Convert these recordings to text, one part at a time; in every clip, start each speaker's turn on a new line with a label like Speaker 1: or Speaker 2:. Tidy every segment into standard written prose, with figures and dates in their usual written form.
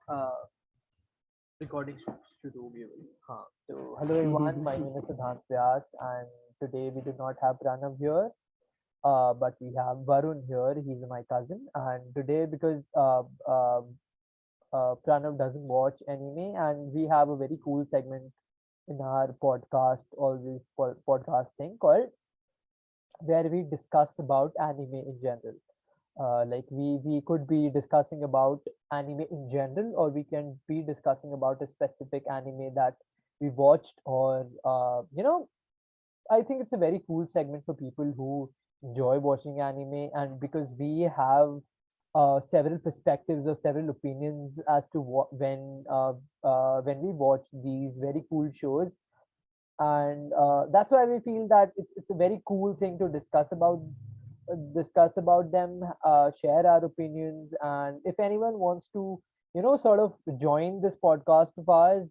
Speaker 1: uh, recording studio भी होगी. हाँ. So hello everyone, my name is Siddhant and today we do not have Pranav here, but we have Varun here. He's my cousin, and today because Pranav doesn't watch anime, and we have a very cool segment in our podcast, always podcast thing called where we discuss about anime in general. Like we could be discussing about anime in general, or we can be discussing about a specific anime that we watched, or I think it's a very cool segment for people who enjoy watching anime, and because we have several perspectives or several opinions as to what when we watch these very cool shows, and that's why we feel that it's a very cool thing to discuss about them, share our opinions, and if anyone wants to sort of join this podcast of ours,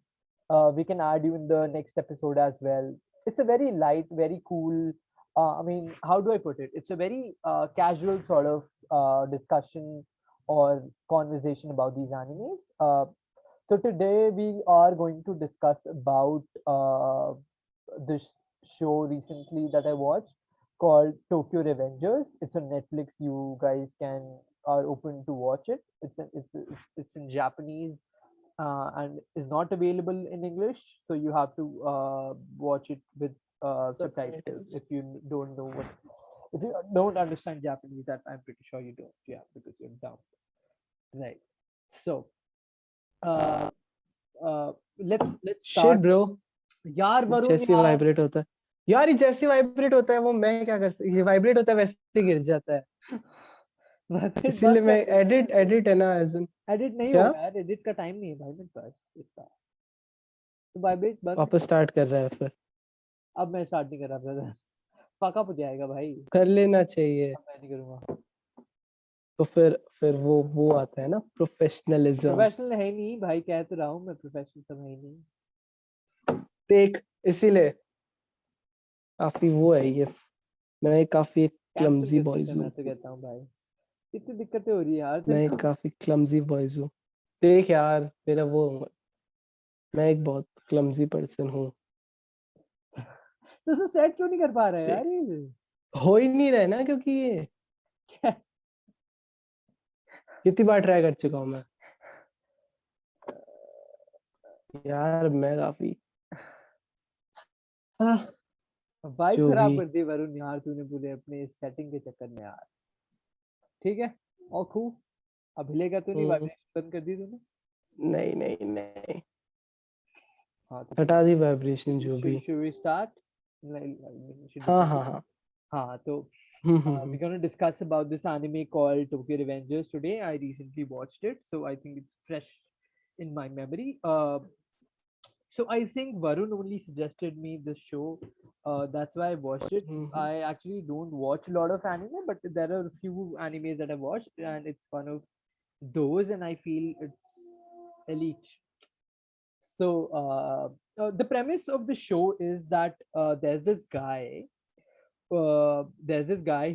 Speaker 1: we can add you in the next episode as well. It's a very light, very cool, I mean, how do I put it, it's a very casual sort of discussion or conversation about these animes. So today we are going to discuss about this show recently that I watched called Tokyo Revengers. It's on Netflix. You guys can are open to watch it. It's in Japanese, and is not available in English. So you have to watch it with subtitles if you don't know what, if you don't understand Japanese. That I'm pretty sure you don't. Yeah, because you're dumb, right? So uh, let's
Speaker 2: shit
Speaker 1: start.
Speaker 2: Bro
Speaker 1: यार वरुण
Speaker 2: जैसे
Speaker 1: यार.
Speaker 2: Vibrate होता है यार ये जैसे vibrate होता है वो मैं क्या कर सकती ये वाइब्रेट होता है वैसे ही गिर जाता है
Speaker 1: फिर
Speaker 2: इसीलिए
Speaker 1: बंद
Speaker 2: मैं
Speaker 1: कर दे ना यार.
Speaker 2: एडिट है ना एज इन
Speaker 1: एडिट नहीं
Speaker 2: क्या
Speaker 1: होगा यार, एडिट का टाइम नहीं है भाई मेरे पास इतना. तो वाइब्रेट बंद
Speaker 2: वापस
Speaker 1: कर.
Speaker 2: स्टार्ट कर रहा है फिर
Speaker 1: अब मैं स्टार्ट नहीं कर रहा ब्रदर. फक अप हो जाएगा भाई.
Speaker 2: कर लेना चाहिए
Speaker 1: अब मैं नहीं करूंगा.
Speaker 2: तो फिर वो आता है ना प्रोफेशनलिज्म
Speaker 1: प्रोफेशनल है ही नहीं भाई, कह तो रहा हूँ मैं, प्रोफेशनल सब है ही नहीं.
Speaker 2: देख इसीलिए काफी वो है ये मैं काफी
Speaker 1: कैंसिल
Speaker 2: क्लमजी
Speaker 1: कर सकते
Speaker 2: बॉयज
Speaker 1: हैं,
Speaker 2: हूँ
Speaker 1: मैं तो कहता हूँ भाई. इतनी दिक्कतें हो रही है यार
Speaker 2: मैं
Speaker 1: तेरे
Speaker 2: एक
Speaker 1: को.
Speaker 2: काफी क्लमजी बॉयज हूँ देख यार मेरा वो मैं एक बहुत क्लमजी पर्सन हूँ
Speaker 1: तो सेट क्यों नहीं कर पा रहा है
Speaker 2: देख
Speaker 1: यार ये.
Speaker 2: हो ही नहीं रहा है ना क्योंकि ये
Speaker 1: क्या?
Speaker 2: कितनी बार ट्राई कर चुका हूँ मैं यार मैं काफी हाँ,
Speaker 1: वाइब
Speaker 2: जो भी
Speaker 1: खराब कर दी वरुण यार तूने पूरे अपने सेटिंग के चक्कर में यार. ठीक है. और खूब. अब हिलेगा तो नहीं,
Speaker 2: हम्म,
Speaker 1: वाइब्रेशन बंद कर दी तूने.
Speaker 2: नहीं नहीं नहीं
Speaker 1: हाँ तो
Speaker 2: हटा दी वाइब्रेशन जो भी
Speaker 1: should we start? Should we
Speaker 2: हाँ हाँ
Speaker 1: continue?
Speaker 2: हाँ
Speaker 1: हाँ तो
Speaker 2: हम्म।
Speaker 1: we're going to discuss about this anime called Tokyo Revengers today. I recently watched it, so I think it's fresh in my memory. So I think Varun only suggested me this show. That's why I watched it.
Speaker 2: Hmm,
Speaker 1: I actually don't watch a lot of anime, but there are a few animes that I watched, and it's one of those, and I feel it's elite. So the premise of the show is that there's this guy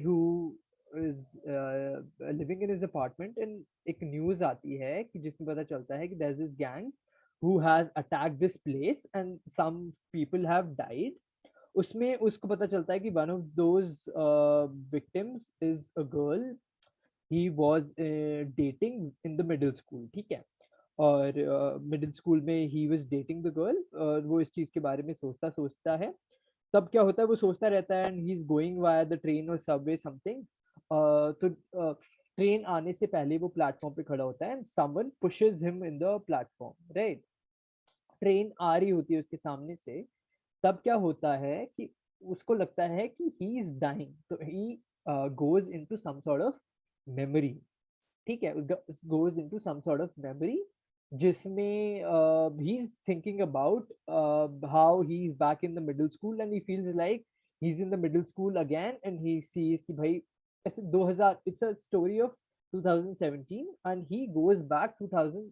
Speaker 1: who is living in his apartment, and एक news आती है कि जिसमें पता चलता है कि there's this gang who has attacked this place and some people have died. उसमें उसको पता चलता है कि one of those victims is a girl he was dating in the middle school. ठीक है. और मिडिल स्कूल में he was dating the girl, और वो इस चीज के बारे में सोचता सोचता है. तब क्या होता है, वो सोचता रहता है and he is going via the train और सबवे समथिंग. तो ट्रेन आने से पहले वो प्लेटफॉर्म पे खड़ा होता है and someone pushes him in the platform, right. Train आ रही होती है उसके सामने से. तब क्या होता है कि उसको लगता है कि ही इज डाइंग, तो he goes into some sort of memory. ठीक है. Goes into some sort of memory जिसमें he is thinking about how he is back in the middle school and he feels like he is in the middle school again and he sees कि भाई ऐसे 2000, it's a story of 2017 and he goes back 2000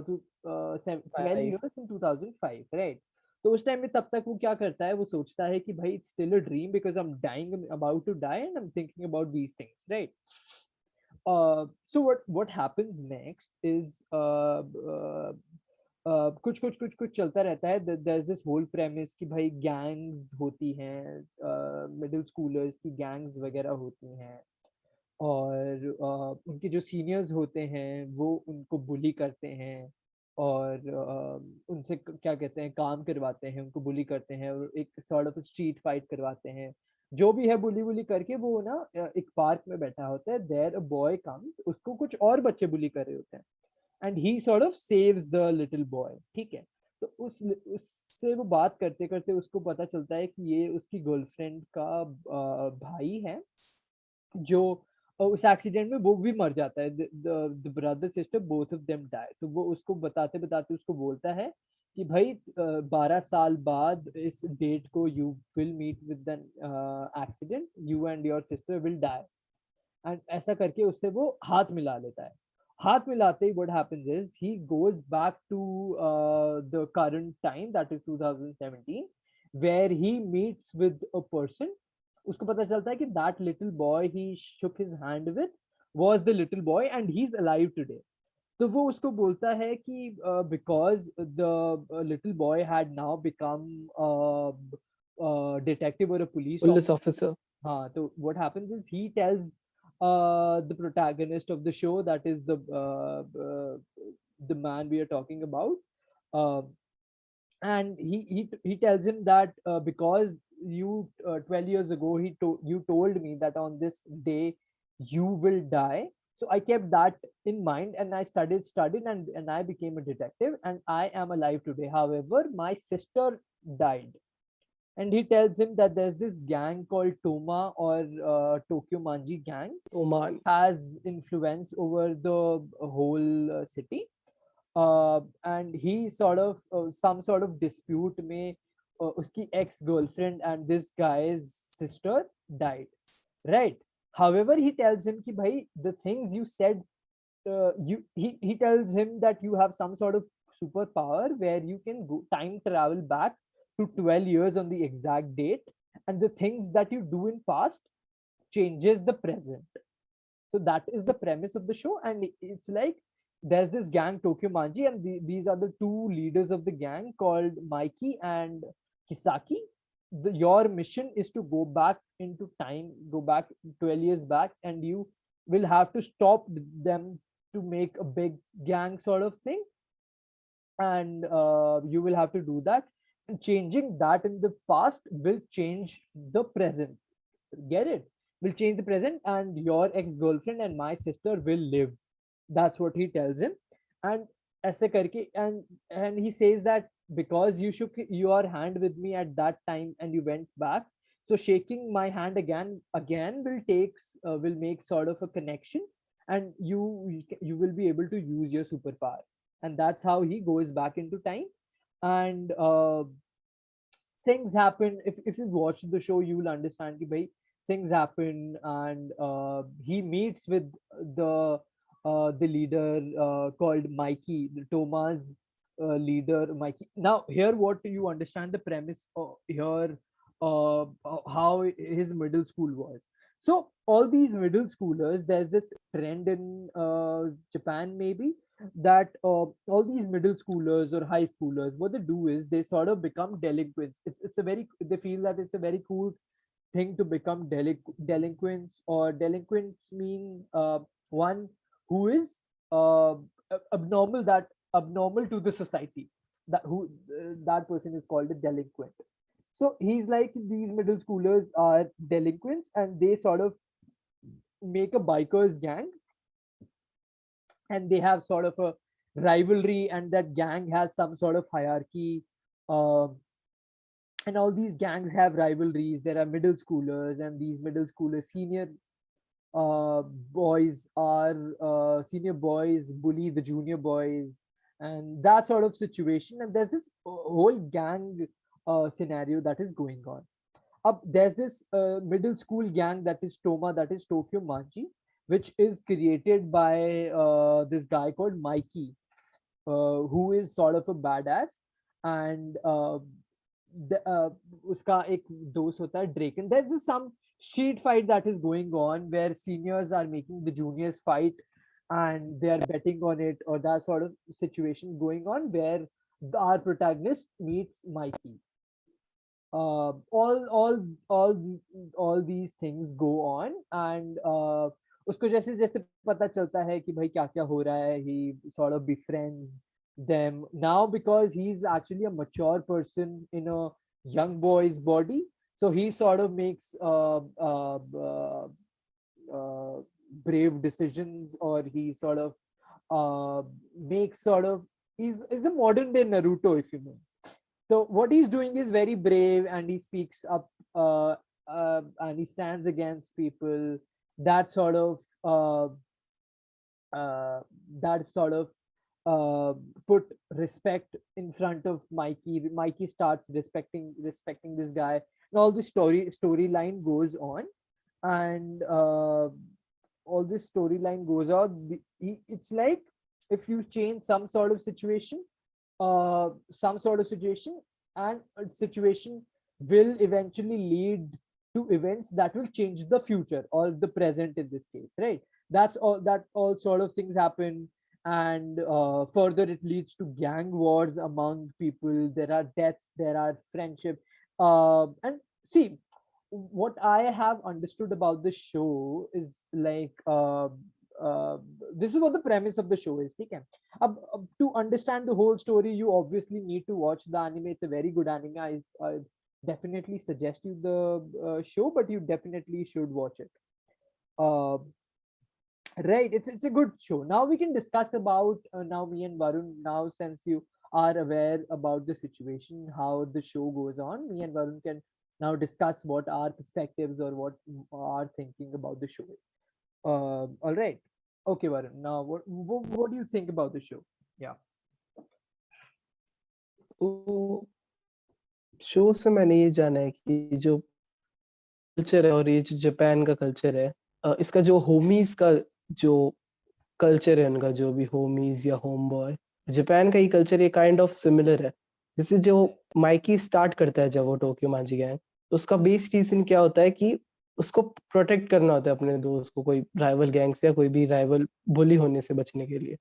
Speaker 1: to 12
Speaker 2: five
Speaker 1: years in 2005, राइट. तो उस time में तब तक वो क्या करता है, वो सोचता है कि भाई it's still a dream because I am dying, about to die and I am thinking about these things, right. So what happens next is कुछ चलता रहता है. There's this whole premise कि भाई gangs होती हैं, मिडिल स्कूलर्स की gangs वगैरह होती हैं, और उनके जो सीनियर्स होते हैं वो उनको बुली करते हैं, और उनसे क्या कहते हैं, काम करवाते हैं, उनको बुली करते हैं, और एक सॉर्ट ऑफ स्ट्रीट फाइट करवाते हैं. जो भी है बुली बुली करके वो ना एक पार्क में बैठा होता है. देयर अ बॉय कम्स, उसको कुछ और बच्चे बुली कर रहे होते हैं, and he sort of saves the little boy. ठीक है. तो उससे वो बात करते करते उसको पता चलता है कि ये उसकी गर्लफ्रेंड का भाई है, जो उस एक्सीडेंट में वो भी मर जाता है. The brother sister both of them die. तो वो उसको बताते बताते उसको बोलता है कि भाई 12 साल बाद इस डेट को you will meet with an accident, you and your sister will die. And ऐसा करके उससे वो हाथ मिला लेता है. हाथ मिलाते ही what happens is he goes back to the current time, that is 2017, where he meets with a person. उसको पता चलता है कि that little boy he shook his hand with was the little boy and he's alive today. तो वो उसको बोलता है कि because the little boy had now become a detective or a police
Speaker 2: Police
Speaker 1: officer.
Speaker 2: officer.
Speaker 1: हाँ, तो what happens is he tells the protagonist of the show, that is the man we are talking about, uh, and he tells him that because you 12 years ago you told me that on this day you will die, so I kept that in mind and I studied and I became a detective and I am alive today. However, my sister died. And he tells him that there's this gang called Toma, or Tokyo Manji gang,
Speaker 2: Oman.
Speaker 1: has influence over the whole city. And he sort of some sort of dispute में उसकी ex girlfriend and this guy's sister died, right? However, he tells him कि भाई the things you said, he tells him that you have some sort of superpower where you can go time travel back to 12 years on the exact date, and the things that you do in past changes the present. So that is the premise of the show, and it's like there's this gang Tokyo Manji, and these are the two leaders of the gang called Mikey and Kisaki. Your mission is to go back into time, go back 12 years back, and you will have to stop them to make a big gang sort of thing. And you will have to do that. And changing that in the past will change the present. Get it? Will change the present, and your ex-girlfriend and my sister will live. That's what he tells him. And ऐसे करके, and he says that because you shook your hand with me at that time and you went back, so shaking my hand again will make sort of a connection, and you will be able to use your superpower. And that's how he goes back into time. And things happen. If you watch the show, you will understand that things happen, and he meets with the the leader called Mikey, the Thomas leader Mikey. Now here, what do you understand the premise here, how his middle school was. So all these middle schoolers, there's this trend in Japan maybe, that all these middle schoolers or high schoolers, what they do is they sort of become delinquents. It's a very, they feel that it's a very cool thing to become delinquents. Or delinquents mean one who is abnormal, that abnormal to the society, that who that person is called a delinquent. So he's like, these middle schoolers are delinquents and they sort of make a bikers gang, and they have sort of a rivalry, and that gang has some sort of hierarchy. um, and all these gangs have rivalries. There are middle schoolers, and these middle schoolers, uh, senior boys bully the junior boys, and that sort of situation. And there's this whole gang scenario that is going on. Up there's this middle school gang, that is Toma, that is Tokyo Manji, which is created by this guy called Mikey, who is sort of a badass. And उसका एक दोस्त होता है Drake, and there's this some street fight that is going on where seniors are making the juniors fight and they are betting on it, or that sort of situation going on where our protagonist meets Mikey. All these things go on, and उसको जैसे जैसे पता चलता है कि भाई क्या क्या हो रहा है, he sort of befriends them now because he's actually a mature person in a young boy's body. So he sort of makes uh, brave decisions, or he sort of makes sort of is a modern day Naruto, if you know. So what he's doing is very brave, and he speaks up, and he stands against people. That sort of uh, that sort of put respect in front of Mikey. Mikey starts respecting this guy, and all the storyline goes on, and all this storyline goes on. It's like if you change some sort of situation, and a situation will eventually lead to events that will change the future or the present in this case, right? That all sort of things happen, and further it leads to gang wars among people. There are deaths, there are friendship, and see, what I have understood about the show is like uh, this is what the premise of the show is. Okay? To understand the whole story, you obviously need to watch the anime. It's a very good anime. I definitely suggest you the show, but you definitely should watch it. Uh, right, it's a good show. Now we can discuss about now me and Varun. Now since you are aware about the situation, how the show goes on, me and Varun can now discuss what our perspectives or what our thinking about the show is. All right. Okay, Varun. Now, what do you think about the show? Yeah.
Speaker 2: तो show से मैंने ये जाना है कि जो culture है और ये जो जापान का कल्चर है, इसका जो होमीज का जो कल्चर है, उनका जो भी होमीज या होम बॉय, जापान का ये कल्चर ये काइंड ऑफ सिमिलर है. जैसे जो माइकी स्टार्ट करता है जब वो टोक्यो मांजी गैंग, तो उसका बेस रीजन क्या होता है कि उसको प्रोटेक्ट करना होता है अपने दोस्त को कोई राइवल गैंग से या कोई भी राइवल बुली होने से बचने के लिए.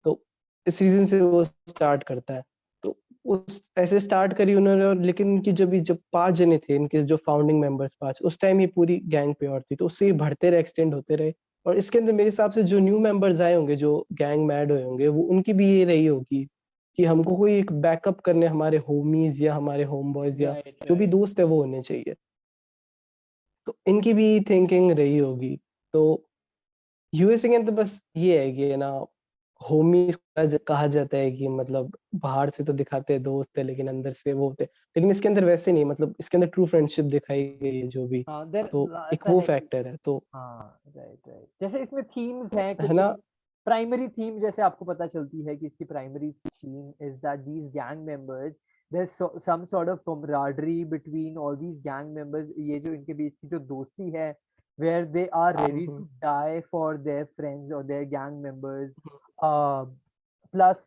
Speaker 2: तो इस रीजन से वो स्टार्ट करता है. तो उस ऐसे स्टार्ट करी उन्होंने, और लेकिन उनकी जब 5 जने थे, इनके जो फाउंडिंग मेंबर्स 5, उस टाइम ये पूरी गैंग प्योर थी, तो उससे ये बढ़ते रहे, एक्सटेंड होते रहे. और इसके अंदर मेरे हिसाब से जो न्यू मेंबर्स आए होंगे, जो गैंग मैड हुए होंगे, वो उनकी भी ये रही होगी कि हमको कोई एक बैकअप करने हमारे होमीज या हमारे होम बॉयज या
Speaker 1: Right,
Speaker 2: जो भी
Speaker 1: right.
Speaker 2: दोस्त है वो होने चाहिए. तो इनकी भी थिंकिंग रही होगी. तो यूएसए के अंदर बस ये है कि ना, होमी कहा जाता है कि मतलब बाहर से तो दिखाते हैं दोस्त है लेकिन अंदर से वो होते हैं, लेकिन इसके अंदर वैसे नहीं. मतलब इसके अंदर ट्रू फ्रेंडशिप दिखाई गई है जो भी.
Speaker 1: हाँ, देर
Speaker 2: तो एक
Speaker 1: ऐसा
Speaker 2: वो
Speaker 1: है कि
Speaker 2: फैक्टर है. तो
Speaker 1: हाँ, राइट राइट. जैसे इसमें थीम्स हैं
Speaker 2: है
Speaker 1: कुछ
Speaker 2: ना.
Speaker 1: कुछ प्राइमरी थीम, जैसे आपको पता चलती है कि इसकी primary theme is that these gang members, there's some sort of camaraderie between all these gang members. ये जो इनके बीच की जो दोस्ती है, where they are ready
Speaker 2: hmm,
Speaker 1: to die for their friends or their gang members. uh, Plus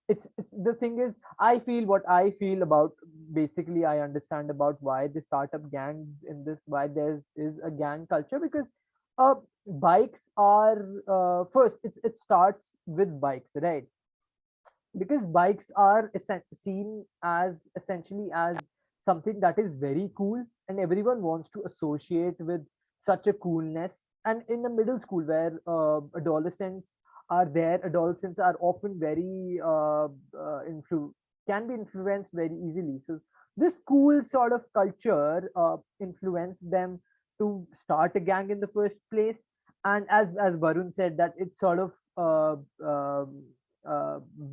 Speaker 1: it's the thing is, I feel what I feel about, basically I understand about why they start up gangs in this, why there is a gang culture, because uh bikes are first, it starts with bikes, right? Because bikes are seen as essentially as something that is very cool, and everyone wants to associate with such a coolness. And in the middle school where adolescents are often very can be influenced very easily. So this cool sort of culture influenced them to start a gang in the first place. And as Varun said, that it sort of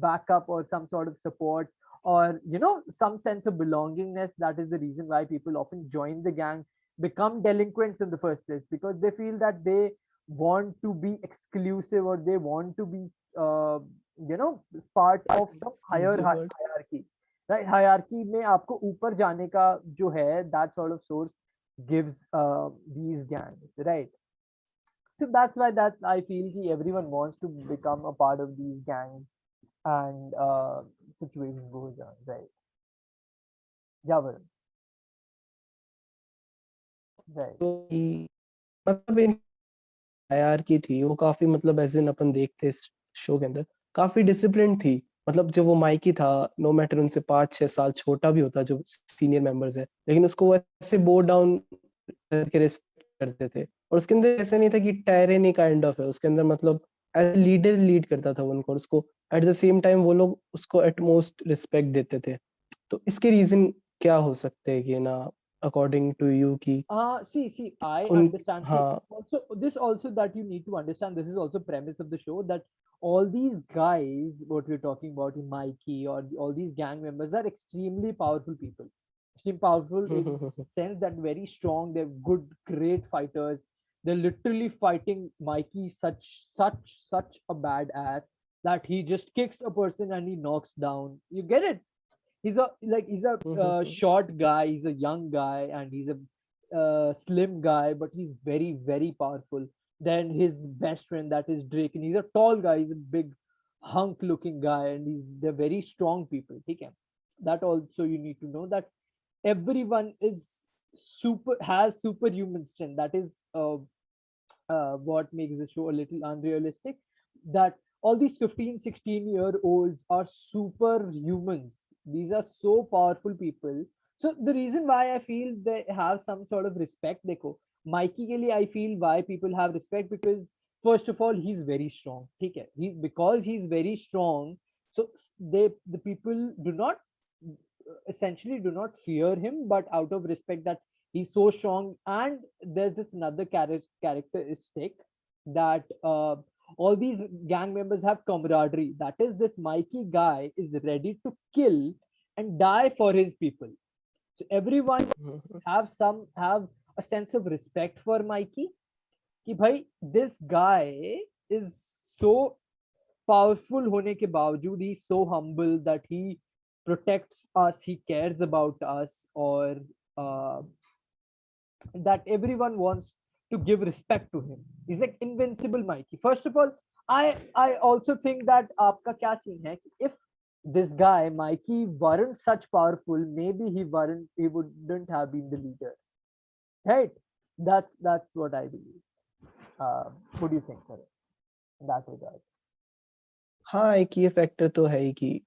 Speaker 1: backup or some sort of support, or some sense of belongingness. That is the reason why people often join the gang, become delinquents in the first place, because they feel that they want to be exclusive, or they want to be part of some higher
Speaker 2: exclusive word.
Speaker 1: hierarchy, right? Hierarchy में आपको ऊपर जाने का जो है, that sort of source gives these gangs, right? So that's why that I feel ki everyone wants to become a part of these gangs, and situation goes on, right? Yeah, Varun. right.
Speaker 2: तो मतलब इन यार की थी वो काफी मतलब as in अपन देखते इस शो के अंदर काफी डिसिप्लिन थी। मतलब जब वो माइकी था, नो मैटर उनसे 5-6 साल छोटा भी होता जो सीनियर मेंबर्स है, लेकिन उसको वो ऐसे बो डाउन करके रिस्पेक्ट करते थे। और उसके अंदर ऐसा नहीं था कि टायरेनी काइंड ऑफ है, उसके अंदर मतलब एज लीडर लीड करता था वो उनको, और उसको एट द सेम टाइम वो लोग उसको एटमोस्ट रिस्पेक्ट देते थे। तो इसके रीजन क्या हो सकते हैं कि ना, अकॉर्डिंग टू यू की
Speaker 1: See, I
Speaker 2: उन
Speaker 1: understand. See,
Speaker 2: हाँ
Speaker 1: also that you need to understand. This is also premise of the show that all these guys, what we're talking about, in Mikey or all these gang members, are extremely powerful people. Extremely powerful in sense that very strong. They're good, great fighters. They're literally fighting Mikey such a badass that he just kicks a person and he knocks down. You get it? He's a short guy, he's a young guy, and he's a slim guy, but he's very powerful. Then his best friend, that is Drake, and he's a tall guy, he's a big hunk looking guy, and they're very strong people. Okay, that also you need to know that everyone is super has superhuman strength. That is what makes the show a little unrealistic, that all these 15-16-year-olds are superhumans. These are so powerful people. So the reason why I feel they have some sort of respect, dekho, Mikey ke liye I feel why people have respect, because first of all he's very strong. Okay, because he's very strong, so the people do not essentially do not fear him, but out of respect that he's so strong. And there's this another characteristic that all these gang members have camaraderie. That is, this Mikey guy is ready to kill and die for his people. So everyone have a sense of respect for Mikey. कि भाई this guy is so powerful होने के बावजूद he is so humble that he protects us, he cares about us, or uh, that everyone wants to give respect to him. He's like invincible Mikey. First of all, I also think that आपका क्या scene है कि if this guy Mikey weren't such powerful, maybe he wouldn't have been the leader, right? That's what I believe. What do you think, sir, in that regard?
Speaker 2: हाँ, एक ये factor तो है ही कि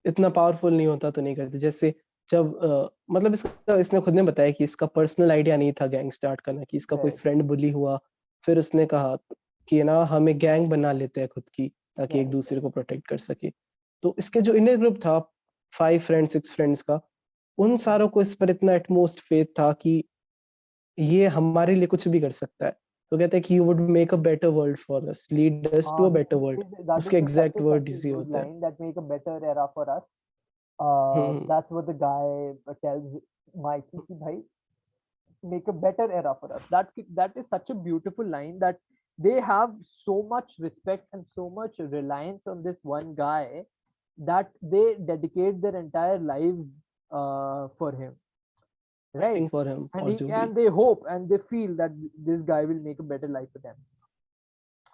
Speaker 2: इतना पावरफुल नहीं होता तो नहीं करते। जैसे जब मतलब इसका इसने खुद ने बताया कि इसका पर्सनल आइडिया नहीं था गैंग स्टार्ट करना, कि इसका कोई
Speaker 1: Right,
Speaker 2: फ्रेंड बुली हुआ, फिर उसने कहा कि ना हम एक गैंग बना लेते हैं खुद की, ताकि एक
Speaker 1: right,
Speaker 2: दूसरे
Speaker 1: right.
Speaker 2: को प्रोटेक्ट कर सके। तो इसके जो इनर ग्रुप था 5 फ्रेंड्स 6 फ्रेंड्स का, उन सारों को इस पर इतना एटमोस्ट फेथ था कि ये हमारे लिए कुछ भी कर सकता है। तो कहते हैं कि you would make a better world for us, lead us to a better world.
Speaker 1: That
Speaker 2: उसके
Speaker 1: is
Speaker 2: exact
Speaker 1: such
Speaker 2: word
Speaker 1: a
Speaker 2: इसी
Speaker 1: good
Speaker 2: होते हैं।
Speaker 1: line, that make a better era for us.
Speaker 2: Hmm
Speaker 1: That's what the guy tells Mikey ki bhai, make a better era for us. That is such a beautiful line, that they have so much respect and so much reliance on this one guy that they dedicate their entire lives for him, right?
Speaker 2: Fighting for him
Speaker 1: And
Speaker 2: और
Speaker 1: he
Speaker 2: जो भी।
Speaker 1: and they hope and they feel that this guy will make a better life for them.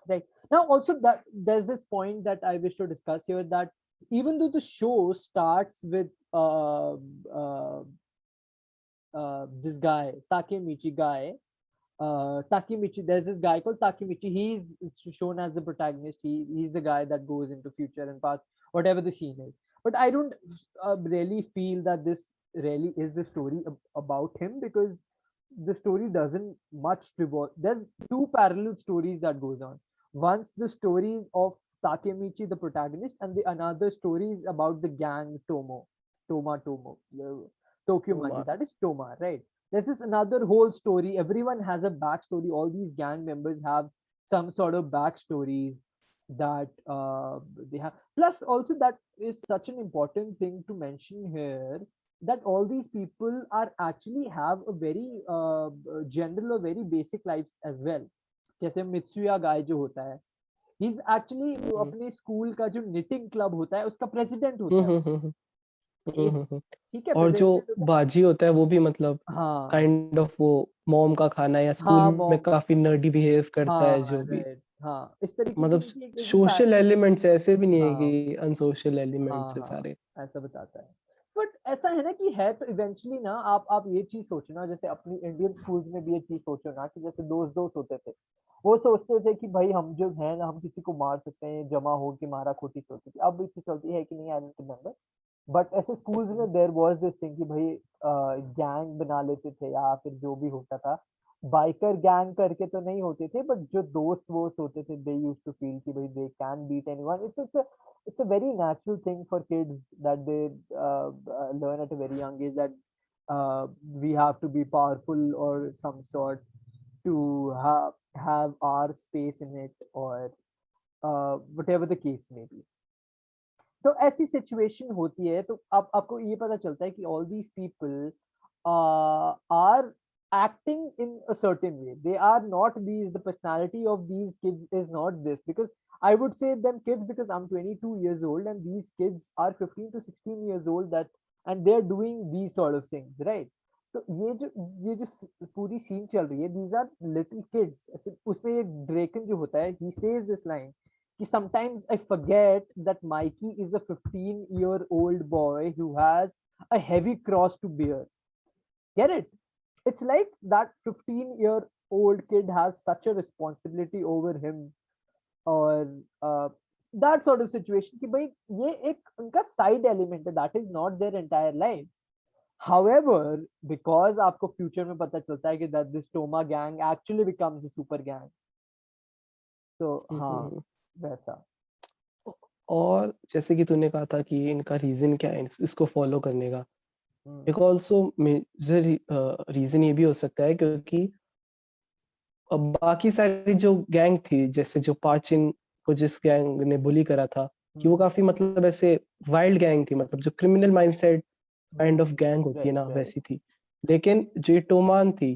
Speaker 1: Right. Now, also that there's this point that I wish to discuss here, that even though the show starts with this guy, Takemichi guy, Takemichi, there's this guy called Takemichi. He's shown as the protagonist. He's the guy that goes into future and past, whatever the scene is. But I don't really feel that this really is the story about him, because the story doesn't much revolve. There's two parallel stories that goes on. Once the story of Takemichi, the protagonist, and the another story is about the gang Tomo, the Tokyo Manji. That is Toma, right? There's this another whole story. Everyone has a backstory. All these gang members have some sort of backstories that they have. Plus, also that is such an important thing to mention here, that all these people are actually have a very general or very basic life as well. जैसे मित्सुया गाय जो होता है, he is actually वो अपने school का जो knitting club होता है उसका प्रेसिडेंट होता है वो।
Speaker 2: हम्म
Speaker 1: ये
Speaker 2: हम्म।
Speaker 1: ठीक है,
Speaker 2: और जो
Speaker 1: प्रेसिडेंट होता
Speaker 2: बाजी होता है वो भी मतलब
Speaker 1: है। हाँ,
Speaker 2: काइंड ऑफ वो मॉम का खाना, या स्कूल
Speaker 1: हाँ
Speaker 2: में
Speaker 1: मॉम,
Speaker 2: काफी नर्डी बिहेव करता है
Speaker 1: हाँ
Speaker 2: जो भी।
Speaker 1: राइट, हाँ इस तरीके की
Speaker 2: मतलब
Speaker 1: इनकी एक
Speaker 2: सोशल एलिमेंट्स ऐसे भी नहीं है
Speaker 1: हाँ
Speaker 2: कि अनसोशल
Speaker 1: हाँ
Speaker 2: एलिमेंट्स है
Speaker 1: हाँ
Speaker 2: सारे।
Speaker 1: ऐसा बताता है। बट ऐसा है ना कि है तो इवेंचुअली ना, आप ये चीज सोचो ना, जैसे अपनी इंडियन स्कूल्स में भी ये चीज सोचो ना कि जैसे दोस्त दोस्त होते थे, वो सोचते थे कि भाई हम जो है ना, हम किसी को मार सकते हैं, जमा हो के मारा खोटी चलती थी, अब भी चीज चलती है कि नहीं, आई डोंट रिमेम्बर। बट ऐसे स्कूल्स में देयर वाज दिस थिंग कि भाई गैंग बना लेते थे, या फिर जो भी होता था, बाइकर गैंग करके तो नहीं होते थे, बट जो दोस्त वोस्त होते थे, दे यूज्ड टू फील कि भाई they can beat anyone. It's a very natural thing for kids that they learn at a very young age that we have to be powerful or some sort to have our space in it, or whatever the case may be. तो ऐसी situation होती है, तो अब आपको ये पता चलता है कि all these people are acting in a certain way. They are not these, the personality of these kids is not this, because I would say them kids because I'm 22 years old and these kids are 15 to 16 years old, that and they're doing these sort of things, right? तो ये जो पूरी scene चल रही है, these are little kids. ऐसे उसमें ये ड्रेकन जो होता है, he says this line कि sometimes I forget that Mikey is a 15-year-old boy who has a heavy cross to bear. Get it? It's like that 15-year-old kid has such a responsibility over him, or that sort of situation कि भाई ये एक उनका side element है, that is not their entire life. However, because आपको future में पता चलता है कि that this Toma gang actually becomes a super gang. तो हाँ, वैसा।
Speaker 2: और जैसे कि तूने कहा था कि इनका रीजन क्या है इसको फॉलो करने का,
Speaker 1: हम्म,
Speaker 2: एक ऑल्सो मेजर रीजन ये भी हो सकता है क्योंकि अब बाकी सारी जो गैंग थी, जैसे जो पाचिन को जिस गैंग ने बुली करा था, कि वो
Speaker 1: हम्म,
Speaker 2: काफी मतलब ऐसे वाइल्ड गैंग थी, मतलब जो criminal mindset kind of gang होती है
Speaker 1: राइट
Speaker 2: ना,
Speaker 1: राइट।
Speaker 2: वैसी थी। लेकिन जो ये टोमान थी,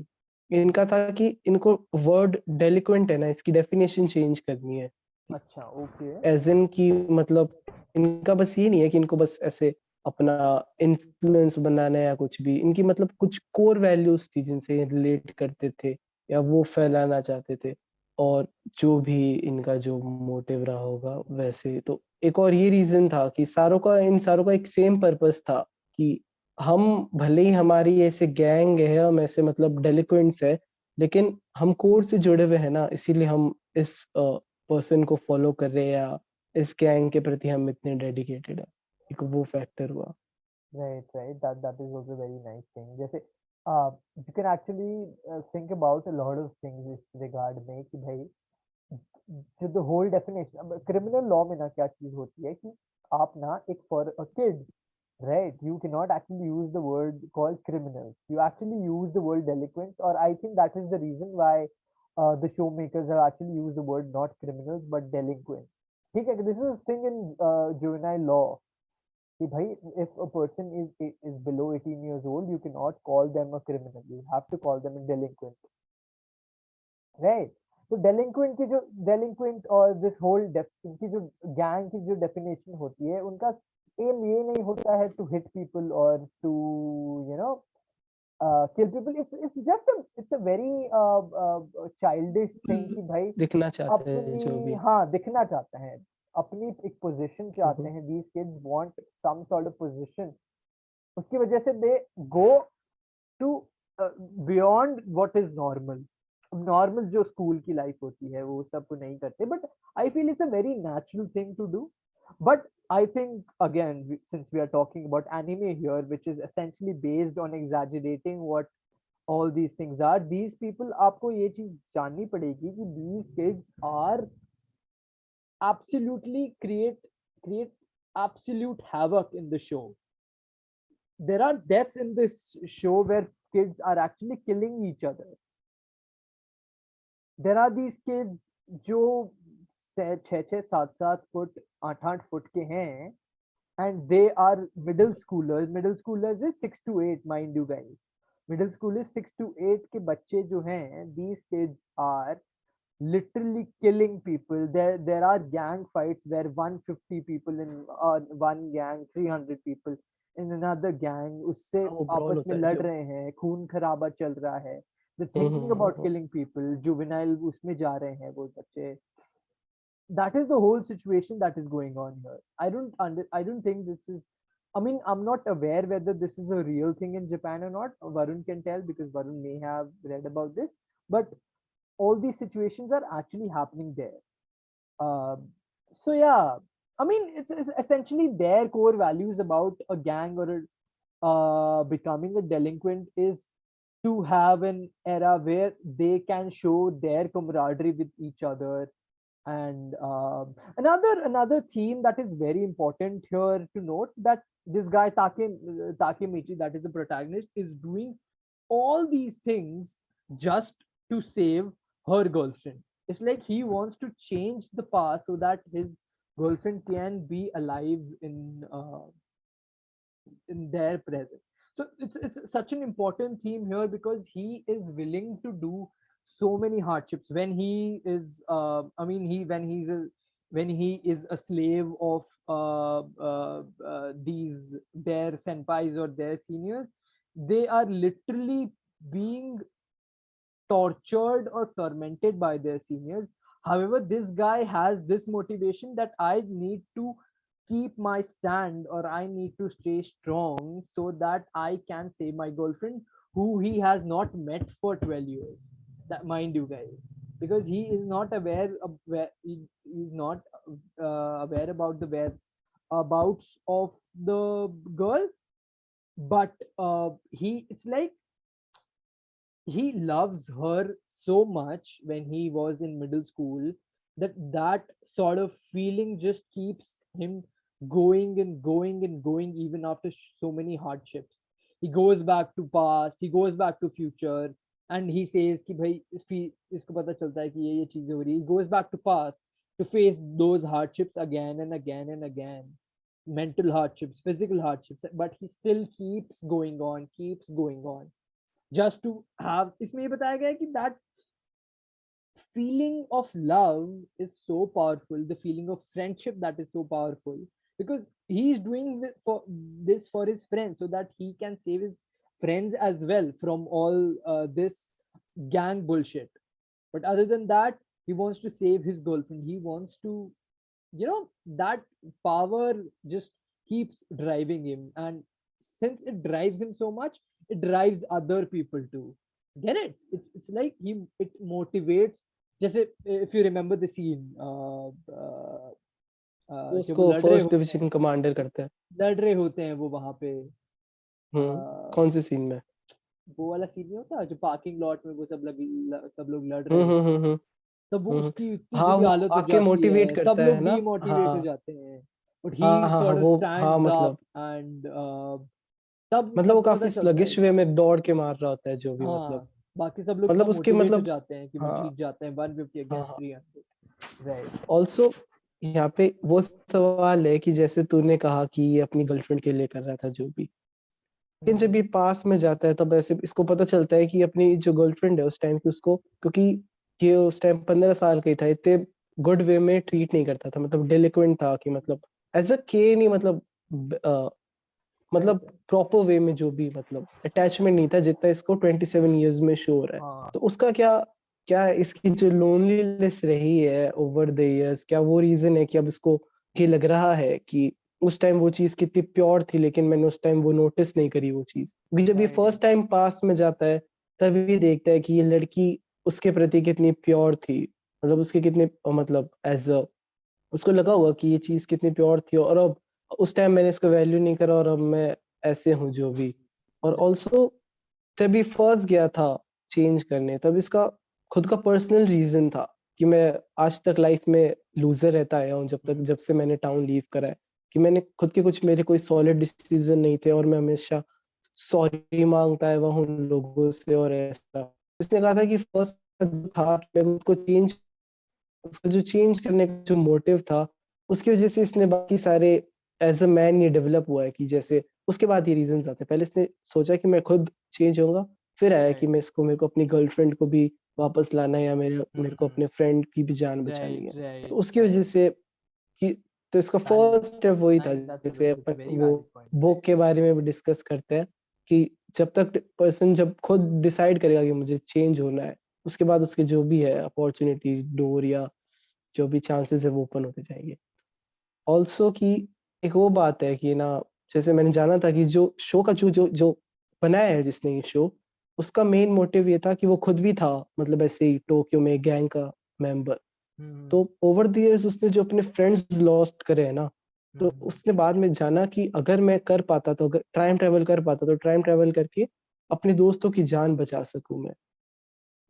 Speaker 2: इनका था कि इनको वर्ड डेलिक्वेंट है ना, इसकी डेफिनेशन चेंज करनी है।
Speaker 1: अच्छा, ओके।
Speaker 2: एज इन की मतलब इनका बस ये नहीं है कि इनको बस ऐसे अपना इन्फ्लुएंस बनाना है या कुछ भी, इनकी मतलब कुछ कोर वैल्यूज थी जिनसे रिलेट करते थे या वो फैलाना चाहते थे। और जो भी इनका जो मोटिव रहा होगा वैसे, तो एक और ये रीजन था कि इन सारों का एक सेम पर्पस था कि हम भले ही हमारी ऐसे गैंग है, हम ऐसे मतलब डेलिक्वेंट्स है, लेकिन हम कोर से जुड़े हुए हैं ना, इसीलिए हम इस पर्सन को फॉलो कर रहे हैं या इस गैंग के प्रति हम इतने डेडिकेटेड है। एक वो फैक्टर हुआ।
Speaker 1: Right, right. That is also a very nice thing. जैसे you can actually think about a lot of things इस regard में कि भाई जो the whole definition, अब criminal law में ना क्या चीज होती है कि आप ना एक for a kid, right? You cannot actually use the word called criminals. You actually use the word delinquents, or I think that is the reason why the showmakers have actually used the word not criminals but delinquents. ठीक है, this is a thing in juvenile law कि भाई if a person is below 18 years old, you cannot call them a criminal, you have to call them a delinquent, right? तो delinquent की जो delinquent और this whole इनकी जो gang की जो definition होती है, उनका aim ये नहीं होता है to hit people or to you know kill people. It's a very childish thing कि भाई
Speaker 2: दिखना चाहते हैं जो
Speaker 1: अपनी,
Speaker 2: भी।
Speaker 1: हाँ, दिखना चाहते हैं, अपनी एक पोजीशन चाहते हैं, these kids want some sort of position, उसकी वजह से they go to beyond what is normal. Normal जो स्कूल की लाइफ होती है वो सब को नहीं करते, but I feel it's a very natural thing to do. But I think again, since we are talking about anime here, which is essentially based on exaggerating what all these things are, these people, आपको ये चीज जाननी पड़ेगी कि these kids are absolutely create absolute havoc in the show. There are deaths in this show where kids are actually killing each other. There are these kids जो 6-6 7-7 foot 8-8 foot के हैं, and they are middle schoolers. Middle schoolers is 6 to 8, mind you guys. Middle school is 6 to 8 के बच्चे जो हैं, these kids are literally killing people. There are gang fights where 150 people in one gang, 300 people in another gang उससे
Speaker 2: हाँ, वो brawl
Speaker 1: आपस में
Speaker 2: होता है
Speaker 1: लड़
Speaker 2: जो।
Speaker 1: रहे हैं, खून खराबा चल रहा है, they're thinking about
Speaker 2: hmm.
Speaker 1: killing people, juvenile उसमें जा रहे हैं वो बच्चे। That is the whole situation that is going on here. I don't think this is I mean, I'm not aware whether this is a real thing in Japan or not. Varun can tell because Varun may have read about this. But all these situations are actually happening there. Um, so yeah, I mean, it's essentially their core values about a gang or becoming a delinquent is to have an era where they can show their camaraderie with each other. And another theme that is very important here to note, that this guy Takemichi, that is the protagonist, is doing all these things just to save her girlfriend. It's like he wants to change the past so that his girlfriend can be alive in their presence. So it's such an important theme here because he is willing to do so many hardships when he is I mean he when he is a slave of these their senpais or their seniors. They are literally being tortured or tormented by their seniors. However, this guy has this motivation that I need to keep my stand, or I need to stay strong so that I can save my girlfriend, who he has not met for 12 years. That, mind you, guys, because he is not aware of where he is not aware about the whereabouts of the girl. But he it's like he loves her so much when he was in middle school, that sort of feeling just keeps him going and going and going even after so many hardships. He goes back to past, he goes back to future, and he says कि भाई इसको पता चलता है कि ये चीजें हो रही है. He goes back to past to face those hardships again and again and again, mental hardships, physical hardships, but he still keeps going on just to have. इसमें ये बताया गया है कि that feeling of love is so powerful, the feeling of friendship that is so powerful, because he's doing for this for his friends so that he can save his friends as well from all this gang bullshit. But other than that, he wants to save his girlfriend. He wants to, that power just keeps driving him. And since it drives him so much, it drives other people too. Get it? It's like it motivates. जैसे if you remember the scene,
Speaker 2: वो
Speaker 1: कि वो
Speaker 2: उसको
Speaker 1: लड़ रहे
Speaker 2: first
Speaker 1: होते हैं,
Speaker 2: division commander करते हैं।
Speaker 1: लड़ रहे होते हैं वो वहां पे,
Speaker 2: कौन से सीन में?
Speaker 1: वो वाला सीन नहीं होता जो पार्किंग लॉट में वो सब लोग लड़ रहे होते हैं,
Speaker 2: हम्म।
Speaker 1: तब वो
Speaker 2: हम्म।
Speaker 1: उसकी इतनी
Speaker 2: हाँ,
Speaker 1: बुरी
Speaker 2: वो
Speaker 1: हालत हो
Speaker 2: आके
Speaker 1: जाती
Speaker 2: मोटिवेट
Speaker 1: है, सब
Speaker 2: करता है
Speaker 1: लोग
Speaker 2: ना?
Speaker 1: डीमोटिवेट हो
Speaker 2: हाँ
Speaker 1: जाते हैं, बट ही
Speaker 2: हाँ हाँ हाँ,
Speaker 1: सॉर्ट ऑफ
Speaker 2: वो हाँ
Speaker 1: स्टैंड्स
Speaker 2: मतलब
Speaker 1: अप एंड तब
Speaker 2: मतलब वो
Speaker 1: सबको पता
Speaker 2: काफी
Speaker 1: चलता है
Speaker 2: स्लगिश वे में दौड़ के मार रहा होता है जो भी मतलब
Speaker 1: हाँ, बाकी सब लोग इतना
Speaker 2: मतलब उसके
Speaker 1: मोटिवेट हो
Speaker 2: मतलब
Speaker 1: जाते हैं कि वो
Speaker 2: हाँ
Speaker 1: जीत जाते हैं 150
Speaker 2: हाँ
Speaker 1: अगेंस्ट
Speaker 2: हाँ।
Speaker 1: 300, राइट।
Speaker 2: ऑल्सो यहाँ पे वो सवाल है कि जैसे तूने कहा कि ये अपनी गर्लफ्रेंड के लिए कर रहा था जो भी, लेकिन जब ये पास में जाता है तब ऐसे इसको पता चलता है कि अपनी जो गर्लफ्रेंड है उस टाइम की उसको, क्योंकि ये उस टाइम 15 साल का ही था, इतने गुड वे में ट्रीट नहीं करता था, मतलब डेलिक्वेंट था कि मतलब एज अ के नहीं, मतलब प्रॉपर वे में जो भी मतलब अटैचमेंट नहीं था जितना इसको 27 इयर्स में शो हो रहा है।
Speaker 1: हाँ
Speaker 2: तो उसका क्या क्या इसकी जो लोनलीनेस रही है ओवर द इयर्स, क्या वो रीजन है कि अब इसको ये लग रहा है कि उस टाइम वो चीज कितनी प्योर थी लेकिन मैंने उस टाइम वो नोटिस नहीं करी वो चीज, क्योंकि जब ये
Speaker 1: राइट
Speaker 2: फर्स्ट टाइम पास में जाता है तब ये देखता है कि ये लड़की उसके प्रति कितनी प्योर थी, मतलब उसके कितने मतलब एज अ उसको लगा होगा कि ये चीज कितनी प्योर थी, और अब उस टाइम मैंने इसका वैल्यू नहीं करा और अब मैं ऐसे हूँ जो भी। और ऑल्सो जब ये फर्स्ट गया था चेंज करने तब इसका खुद का पर्सनल रीजन था कि मैं आज तक लाइफ में लूजर रहता आया हूँ जब से मैंने टाउन लीव करा है, कि मैंने खुद के कुछ मेरे कोई सॉलिड डिसीजन नहीं थे और मैं हमेशा सॉरी मांगता है वह उन लोगों से और ऐसा। इसने कहा था कि फर्स्ट था कि मैं उसको चेंज, उसका जो चेंज करने का जो मोटिव था उसकी वजह से इसने बाकी सारे एज अ मैन ये डेवलप हुआ है कि जैसे उसके बाद ये रीजंस आते हैं। पहले इसने सोचा कि मैं खुद चेंज होऊंगा, फिर आया कि
Speaker 1: राइट
Speaker 2: मेरे को अपनी गर्लफ्रेंड को भी वापस लाना है या मेरे को अपने फ्रेंड की भी जान बचानी
Speaker 1: राइट
Speaker 2: है। तो
Speaker 1: राइट
Speaker 2: उसकी वजह
Speaker 1: राइट,
Speaker 2: से कि तो इसका
Speaker 1: वैलिड,
Speaker 2: फर्स्ट स्टेप वही था,
Speaker 1: नाइस,
Speaker 2: जैसे
Speaker 1: दैट्स अ
Speaker 2: अपन
Speaker 1: वेरी
Speaker 2: वो
Speaker 1: वैलिड पॉइंट,
Speaker 2: बुक
Speaker 1: राइट।
Speaker 2: के बारे में भी डिस्कस करते हैं कि जब तक पर्सन जब खुद डिसाइड करेगा कि मुझे चेंज होना है, उसके बाद उसके जो भी है अपॉर्चुनिटी डोर या जो भी चांसेस है वो ओपन होते जाएंगे। ऑल्सो कि एक वो बात है कि ना जैसे मैंने जाना था कि जो शो का जो जो जो बनाया है जिसने ये शो, उसका मेन मोटिव ये था कि वो खुद भी था मतलब ऐसे ही टोक्यो में गैंग का मेंबर। तो ओवर द इयर्स उसने जो अपने फ्रेंड्स लॉस्ट करे हैं ना, तो उसने बाद में जाना कि अगर मैं कर पाता तो अगर टाइम ट्रेवल कर पाता तो टाइम ट्रेवल करके अपने दोस्तों की जान बचा सकूं मैं।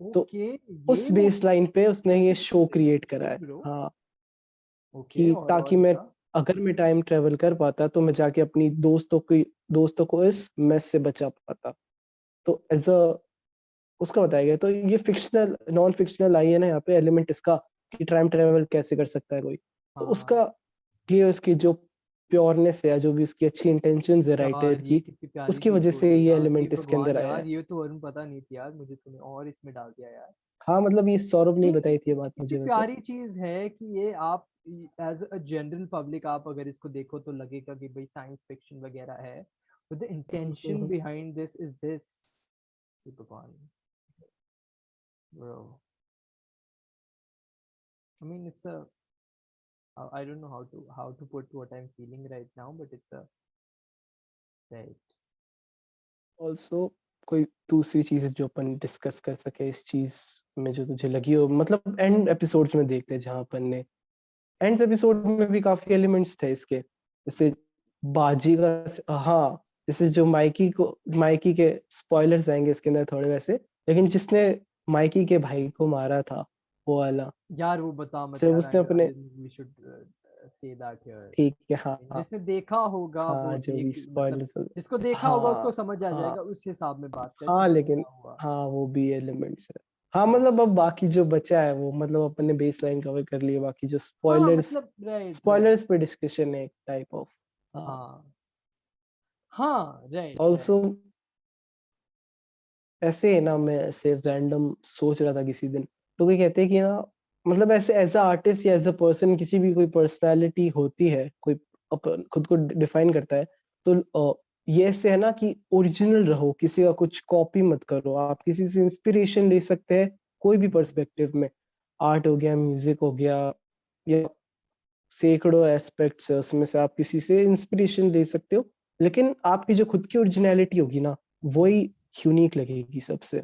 Speaker 2: तो
Speaker 1: ओके,
Speaker 2: उस
Speaker 1: ये
Speaker 2: बेस लाइन पे उसने ये शो क्रिएट करा है।
Speaker 1: Interesting bro.
Speaker 2: हाँ,
Speaker 1: ओके,
Speaker 2: कि
Speaker 1: और
Speaker 2: ताकि मैं
Speaker 1: बता।
Speaker 2: अगर मैं टाइम ट्रेवल कर पाता तो मैं जाके अपनी दोस्तों को इस मेस से बचा पाता। तो एज अ उसका बताया गया। तो ये फिक्शनल नॉन फिक्शनल आई है ना यहाँ पे एलिमेंट इसका, कि टाइम ट्रेवल कैसे कर सकता है कोई। तो
Speaker 1: हाँ
Speaker 2: उसका ये उसकी जो प्योरनेस है या जो भी उसकी अच्छी इंटेंशंस है
Speaker 1: यार,
Speaker 2: राइटर
Speaker 1: ये
Speaker 2: की,
Speaker 1: कितनी प्यारी
Speaker 2: उसकी
Speaker 1: चीज
Speaker 2: वजह से
Speaker 1: बोली
Speaker 2: ये
Speaker 1: यार, ये
Speaker 2: एलिमेंट इसके
Speaker 1: भगवान
Speaker 2: अंदर आया
Speaker 1: यार,
Speaker 2: है।
Speaker 1: ये तो वरुण पता नहीं थी यार मुझे, तूने और इसमें डाल दिया यार।
Speaker 2: हाँ मतलब ये सौरभ ने
Speaker 1: ये
Speaker 2: बताई थी ये बात
Speaker 1: कितनी
Speaker 2: मुझे वैसे।
Speaker 1: प्यारी चीज है कि ये आप एज अ जनरल पब्लिक आप अगर इसको देखो तो लगेगा कि भाई साइंस फिक्शन वगैरह है, but the intention
Speaker 2: hmm.
Speaker 1: behind this is this. भगवान, bro. I mean, it's a I don't know how to put what I'm feeling right now, but it's a right.
Speaker 2: Also कोई दूसरी चीज जो अपन discuss कर सके इस चीज में जो तुझे लगी हो, मतलब एंड एपिसोड्स में देखते हैं जहां अपन ने एंड एपिसोड में भी काफी एलिमेंट्स थे इसके, जैसे बाजी का। हाँ, जैसे जो माइकी के स्पॉयलर्स आएंगे इसके अंदर थोड़े वैसे, लेकिन जिसने माइकी के भाई को मारा था वो वाला,
Speaker 1: यार वो बता मत
Speaker 2: जब
Speaker 1: यार,
Speaker 2: उसने
Speaker 1: I
Speaker 2: अपने,
Speaker 1: don't think we should say that here.
Speaker 2: ठीक है हाँ हाँ
Speaker 1: जिसने देखा होगा वो
Speaker 2: हाँ जो भी
Speaker 1: देख, मतलब
Speaker 2: स्पॉयलर्स,
Speaker 1: जिसको देखा होगा उसको
Speaker 2: हाँ
Speaker 1: समझ आ
Speaker 2: हाँ
Speaker 1: जाएगा, उस हिसाब में बात कर कि
Speaker 2: हाँ,
Speaker 1: भाई
Speaker 2: लेकिन
Speaker 1: क्या हुआ।
Speaker 2: हाँ वो भी एलिमेंट्स है। हाँ मतलब अब बाकी जो बचा है वो मतलब अपन ने बेस लाइन कवर कर लिए, बाकी जो
Speaker 1: हाँ
Speaker 2: स्पॉयलर्स
Speaker 1: मतलब राइट राइट।
Speaker 2: स्पॉयलर्स पे डिस्कशन है एक टाइप ऑफ। हाँ।
Speaker 1: हाँ हाँ राइट राइट।
Speaker 2: ऑल्सो ऐसे है ना, मैं ऐसे रैंडम सोच रहा था किसी दिन, तो कोई कहते हैं कि ना मतलब ऐसे एज अ आर्टिस्ट या एज अ पर्सन किसी भी कोई पर्सनालिटी होती है, कोई खुद को डिफाइन करता है, तो ये ऐसे है ना कि ओरिजिनल रहो, किसी का कुछ कॉपी मत करो, आप किसी से इंस्पिरेशन ले सकते हैं कोई भी पर्सपेक्टिव में। आर्ट हो गया, म्यूजिक हो गया, या सैकड़ों एस्पेक्ट्स है उसमें से आप किसी से इंस्पिरेशन ले सकते हो, लेकिन आपकी जो खुद की ओरिजिनलिटी होगी ना वही यूनिक लगेगी सबसे।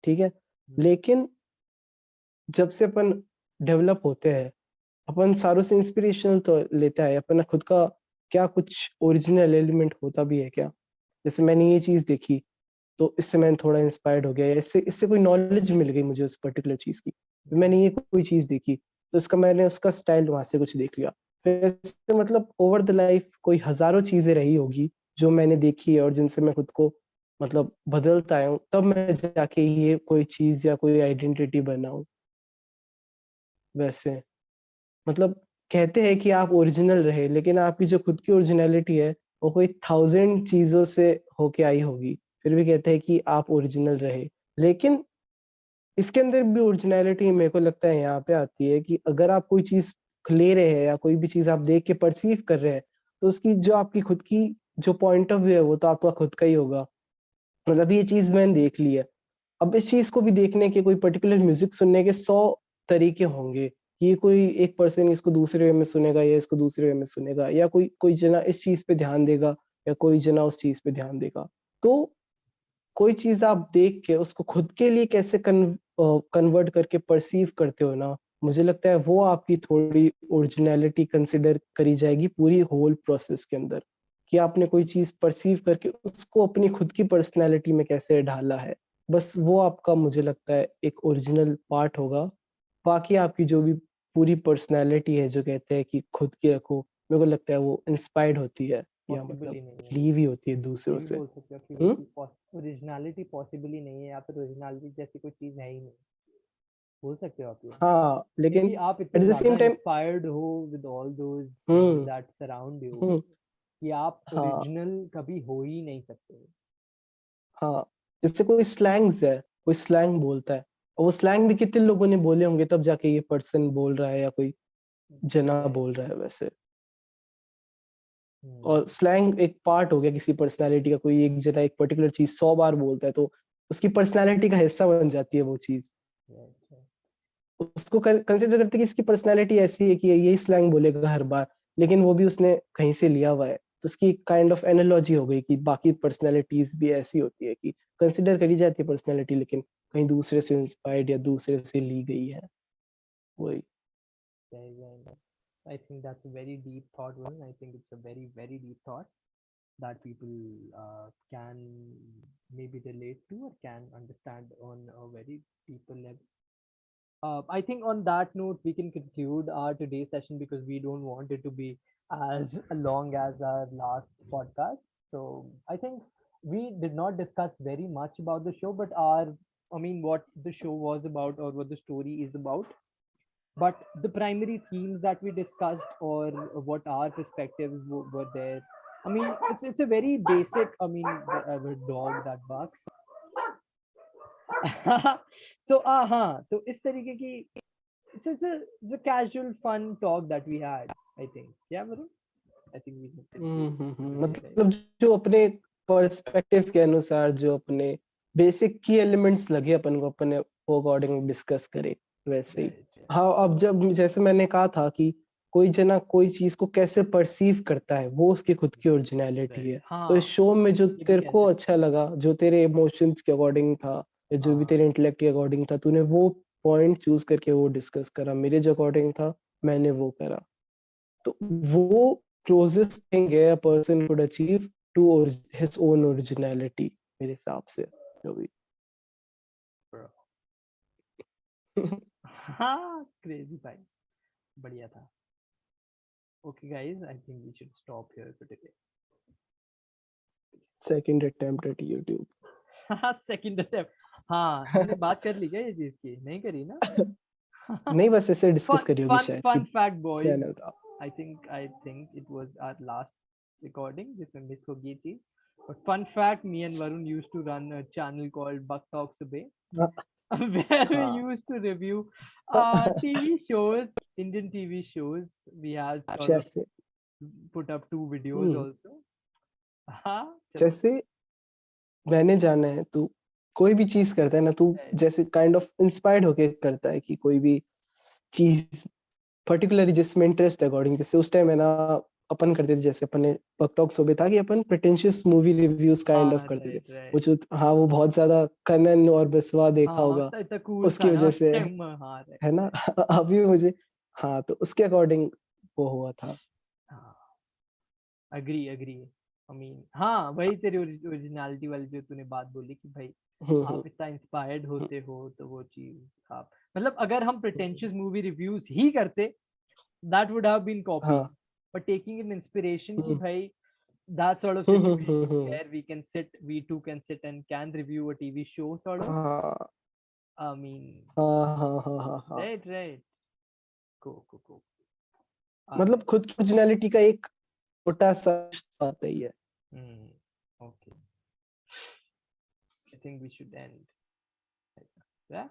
Speaker 2: ठीक है। लेकिन जब से अपन डेवलप होते हैं, अपन सारों से इंस्पिरेशनल तो लेता है, अपना खुद का क्या कुछ ओरिजिनल एलिमेंट होता भी है क्या। जैसे मैंने ये चीज देखी तो इससे मैंने थोड़ा इंस्पायर्ड हो गया, या इससे इससे कोई नॉलेज मिल गई मुझे उस पर्टिकुलर चीज की। फिर मैंने ये कोई चीज देखी तो इसका मैंने उसका स्टाइल वहां से कुछ देख लिया। फिर ऐसे मतलब ओवर द लाइफ कोई हजारों चीजें रही होगी जो मैंने देखी है और जिनसे मैं खुद को मतलब बदलता आया हूँ, तब मैं जाके ये कोई चीज या कोई आइडेंटिटी बनाऊं वैसे। मतलब कहते हैं कि आप ओरिजिनल रहे, लेकिन आपकी जो खुद की ओरिजिनलिटी है वो कोई 1000 चीजों से होके आई होगी, फिर भी कहते हैं कि आप ओरिजिनल रहे। लेकिन इसके अंदर भी ओरिजिनलिटी मेरे को लगता है यहाँ पे आती है कि अगर आप कोई चीज ले रहे हैं या कोई भी चीज आप देख के परसीव कर रहे हैं, तो उसकी जो आपकी खुद की जो पॉइंट ऑफ व्यू है वो तो आपका खुद का ही होगा। मतलब ये चीज मैंने देख ली है। अब इस चीज को भी देखने के, कोई पर्टिकुलर म्यूजिक सुनने के 100 तरीके होंगे। ये कोई एक पर्सन इसको दूसरे वे में सुनेगा या इसको दूसरे वे में सुनेगा, या कोई कोई जना इस चीज पे ध्यान देगा या कोई जना उस चीज पे ध्यान देगा। तो कोई चीज आप देख के उसको खुद के लिए कैसे कन्वर्ट करके परसीव करते हो ना, मुझे लगता है वो आपकी थोड़ी ओरिजिनलिटी कंसिडर करी जाएगी पूरी होल प्रोसेस के अंदर, कि आपने कोई चीज परसीव करके उसको अपनी खुद की पर्सनैलिटी में कैसे ढाला है। बस वो आपका मुझे लगता है एक ओरिजिनल पार्ट होगा। बाकी आपकी जो भी पूरी पर्सनैलिटी है जो कहते हैं कि खुद की रखो, मेरे को लगता है वो इंस्पायर्ड होती है या
Speaker 1: पॉसिबल
Speaker 2: मतलब
Speaker 1: ही नहीं है
Speaker 2: ली
Speaker 1: ये।
Speaker 2: हुई होती है दूसरों
Speaker 1: ये भी
Speaker 2: से।
Speaker 1: बोल सकते हो कि वो
Speaker 2: हम्म।
Speaker 1: चीज ओरिजिनलिटी पॉसिबल ही नहीं है, या फिर ओरिजिनलिटी जैसी कोई चीज है ही नहीं, बोल सकते हो आप ये।
Speaker 2: हाँ लेकिन
Speaker 1: क्योंकि आप
Speaker 2: एट
Speaker 1: इतने
Speaker 2: द
Speaker 1: ज्यादा
Speaker 2: सेम टाइम।
Speaker 1: इंस्पायर्ड हो with all those things
Speaker 2: hmm.
Speaker 1: That surround you
Speaker 2: hmm.
Speaker 1: कि आप
Speaker 2: हाँ
Speaker 1: ओरिजिनल कभी हो ही नहीं सकते।
Speaker 2: हाँ, जैसे कोई स्लैंग्स है, कोई स्लैंग बोलता है, और वो स्लैंग भी कितने लोगों ने बोले होंगे तब जाके ये पर्सन बोल रहा है या कोई जना
Speaker 1: राइट।
Speaker 2: बोल रहा है वैसे। और स्लैंग एक पार्ट हो गया किसी पर्सनालिटी का, कोई एक जना एक पर्टिकुलर चीज 100 बार बोलता है तो उसकी पर्सनालिटी का हिस्सा बन जाती है वो चीज।
Speaker 1: राइट।
Speaker 2: उसको कंसिडर करते हैं कि इसकी पर्सनालिटी ऐसी है कि यही स्लैंग बोलेगा हर बार, लेकिन वो भी उसने कहीं से लिया हुआ है। तो उसकी काइंड ऑफ एनालॉजी हो गई कि बाकी पर्सनैलिटीज भी ऐसी होती है कि कंसिडर करी जाती है पर्सनैलिटी, लेकिन कहीं दूसरे से इंस्पायर्ड या दूसरे से ली गई है वही।
Speaker 1: Very, very nice. I think that's a very deep thought, Varun. I think it's a very, very deep thought that people can maybe relate to or can understand on a very deeper level. I think on that note, we can conclude our today's session because we don't want it to be as long as our last podcast. So I think we did not discuss very much about the show, but what the show was about or what the story is about. But the primary themes that we discussed or what our perspectives were there. I mean, it's a very basic. I mean, the dog that barks. So तो इस तरीके की it's a casual fun talk that we had, I think. Yeah, Varun? I think we can conclude today, right?
Speaker 2: मतलब जो अपने perspective के अनुसार जो अपने बेसिक की एलिमेंट्स लगे अपन को अपने अकॉर्डिंग डिस्कस करे वैसे ही।
Speaker 1: Right, right.
Speaker 2: हाँ, अब जब जैसे मैंने कहा था कि कोई जना कोई चीज को कैसे परसीव करता है वो उसकी खुद की ओरिजिनलिटी
Speaker 1: Right.
Speaker 2: है। तो
Speaker 1: हाँ,
Speaker 2: इस शो में जो
Speaker 1: ये भी
Speaker 2: तेरे
Speaker 1: कह
Speaker 2: को
Speaker 1: सकते
Speaker 2: अच्छा लगा, जो तेरे इमोशंस के अकॉर्डिंग था या जो भी
Speaker 1: हाँ
Speaker 2: तेरे इंटेलेक्ट के अकॉर्डिंग था, तूने वो पॉइंट चूज करके वो डिस्कस करा। मेरे जो अकॉर्डिंग था मैंने वो करा। तो वो क्लोजेस्ट थिंग है a person could achieve to his own originality मेरे हिसाब से जो भी।
Speaker 1: bro. हाँ, crazy भाई, बढ़िया था. Okay, guys, I think we should stop here for today.
Speaker 2: Second attempt at YouTube.
Speaker 1: Second attempt. हाँ, हमने बात कर ली क्या ये चीज की? नहीं करी ना?
Speaker 2: नहीं, बस ऐसे डिस्कस करी होगी शायद कि
Speaker 1: Fun fact, boys.
Speaker 2: चैनल था।
Speaker 1: I think it was our last recording जिसमें मिस हो गई थी. But fun fact, me and Varun used to run a channel called Buck Talks a Bay, where we
Speaker 2: हाँ
Speaker 1: used to review TV shows, Indian TV shows. We had sort of
Speaker 2: जैसे
Speaker 1: put up 2 videos also. हाँ, चलो.
Speaker 2: जैसे मैंने जाना है तू कोई भी चीज करता है ना, तू जैसे काइंड ऑफ इंस्पायर्ड होके करता है कि कोई भी चीज पर्टिकुलरली जिसमें इंटरेस्ट है अकॉर्डिंग। जैसे उस टाइम है ना अपन करते थे, जैसे अपन ने पक टॉक शो पे था कि अपन pretentious movie reviews kind of
Speaker 1: हाँ,
Speaker 2: करते थे।
Speaker 1: right, right.
Speaker 2: वो जो हाँ वो बहुत ज्यादा कनन और बिस्वा देखा
Speaker 1: हाँ, हम
Speaker 2: होगा
Speaker 1: तो इतना cool
Speaker 2: उसकी
Speaker 1: था ना
Speaker 2: वजह
Speaker 1: उस
Speaker 2: से,
Speaker 1: टाइम. हाँ, right,
Speaker 2: है ना।
Speaker 1: right.
Speaker 2: अभी मुझे हाँ तो उसके अकॉर्डिंग वो हुआ था।
Speaker 1: हाँ, agree. I mean, हाँ, वही तेरी ओरिजिनलिटी वाली जो तूने बात बोली कि भाई आप इतना इंस्पायर्ड होते हो तो वो चीज आप मतलब अगर हम प्रिटेंशियस मूवी रिव्यूज ही करते that would have been copy,
Speaker 2: हाँ
Speaker 1: but taking an inspiration कि भाई that sort of situation where we two can sit and can review a TV show sort of.
Speaker 2: हाँ
Speaker 1: I mean,
Speaker 2: हाँ हाँ हाँ हाँ हाँ
Speaker 1: right. Cool.
Speaker 2: मतलब खुद की ओरिजिनलिटी का एक छोटा सा आता ही है।
Speaker 1: Okay. I think we should end. Yeah.